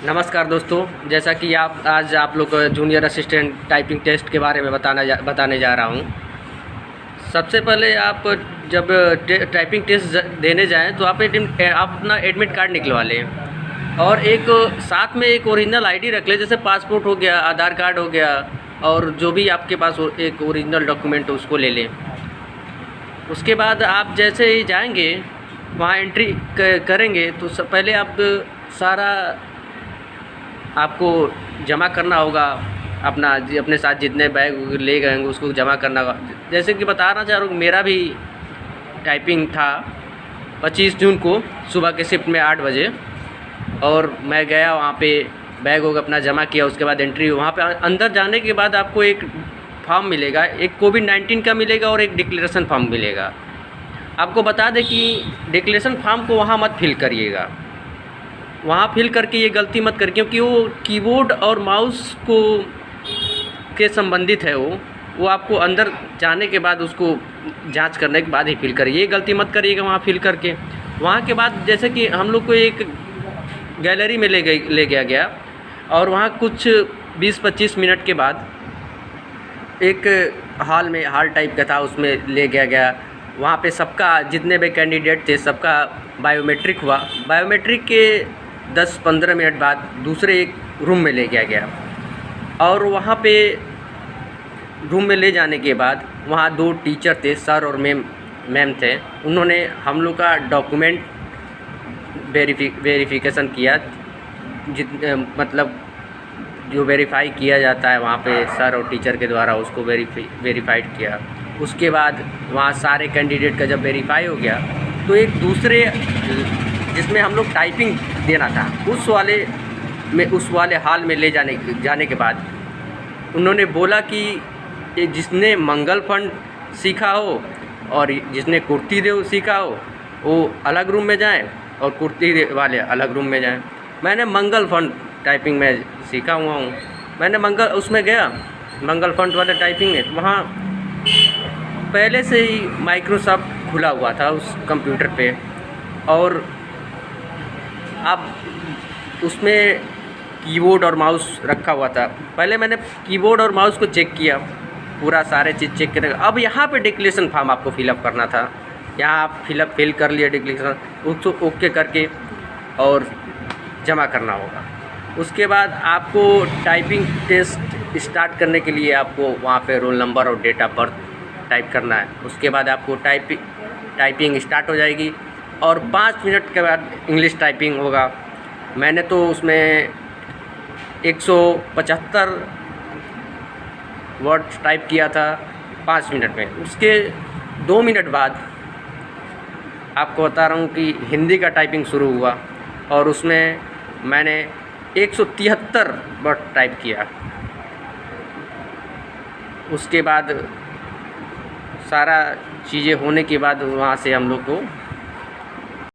नमस्कार दोस्तों, जैसा कि आज आप लोग को जूनियर असिस्टेंट टाइपिंग टेस्ट के बारे में बताने जा रहा हूँ। सबसे पहले आप जब टाइपिंग टेस्ट देने जाएं तो आप अपना एडमिट कार्ड निकलवा लें और एक साथ में एक ओरिजिनल आईडी रख लें, जैसे पासपोर्ट हो गया, आधार कार्ड हो गया और जो भी आपके पास एक ओरिजिनल डॉक्यूमेंट हो उसको ले लें। उसके बाद आप जैसे ही जाएंगे वहाँ एंट्री करेंगे तो पहले आप सारा आपको जमा करना होगा। अपने साथ जितने बैग ले गए होंगे उसको जमा करना होगा। जैसे कि बताना चाह रहा हूँ, मेरा भी टाइपिंग था 25 जून को सुबह के शिफ्ट में 8 बजे और मैं गया वहाँ पे, बैग वोग अपना जमा किया। उसके बाद एंट्री, वहाँ पे अंदर जाने के बाद आपको एक फॉर्म मिलेगा, एक कोविड-19 का मिलेगा और एक डिक्लेरेशन फॉर्म मिलेगा। आपको बता दें कि डिक्लेरेशन फॉर्म को वहाँ मत फिल करिएगा, वहाँ फिल करके ये गलती मत कर, क्योंकि वो कीबोर्ड और माउस को के संबंधित है। वो आपको अंदर जाने के बाद उसको जांच करने के बाद ही फिल करिए, ये गलती मत करिएगा वहाँ फिल करके। वहाँ के बाद जैसे कि हम लोग को एक गैलरी में ले गया और वहाँ कुछ 20-25 मिनट के बाद एक हॉल टाइप का था, उसमें ले गया। वहाँ पे सबका, जितने भी कैंडिडेट थे सबका बायोमेट्रिक हुआ। बायोमेट्रिक के 10-15 मिनट बाद दूसरे एक रूम में ले गया और वहाँ पे रूम में ले जाने के बाद वहाँ 2 टीचर थे, सर और मैम थे। उन्होंने हम लोग का डॉक्यूमेंट वेरिफिकेशन किया, मतलब जो वेरीफाई किया जाता है वहाँ पे सर और टीचर के द्वारा उसको वेरीफाइड किया। उसके बाद वहाँ सारे कैंडिडेट का जब वेरीफाई हो गया तो एक दूसरे जिसमें हम लोग टाइपिंग देना था उस वाले हॉल में ले जाने के बाद उन्होंने बोला कि ये जिसने मंगल फंड सीखा हो और जिसने कुर्ती देव सीखा हो वो अलग रूम में जाएं और कुर्ती वाले अलग रूम में जाएं। मैंने मंगल फंड टाइपिंग में सीखा हुआ हूँ। मैंने उसमें गया मंगल फंड वाले टाइपिंग में, वहाँ पहले से ही माइक्रोसॉफ्ट खुला हुआ था उस कंप्यूटर पे और अब उसमें कीबोर्ड और माउस रखा हुआ था। पहले मैंने कीबोर्ड और माउस को चेक किया, पूरा सारे चीज़ चेक करने। अब यहाँ पे डिक्लेरेशन फॉर्म आपको फिलअप करना था। यहाँ आप फिल कर लिया डिक्लेरेशन, उसको ओके करके और जमा करना होगा। उसके बाद आपको टाइपिंग टेस्ट स्टार्ट करने के लिए आपको वहाँ पे रोल नंबर और डेट ऑफ बर्थ टाइप करना है। उसके बाद आपको टाइपिंग स्टार्ट हो जाएगी और 5 मिनट के बाद इंग्लिश टाइपिंग होगा। मैंने तो उसमें 175 वर्ड टाइप किया था 5 मिनट में। उसके 2 मिनट बाद आपको बता रहा हूँ कि हिंदी का टाइपिंग शुरू हुआ और उसमें मैंने 173 वर्ड टाइप किया। उसके बाद सारा चीज़ें होने के बाद वहाँ से हम लोग को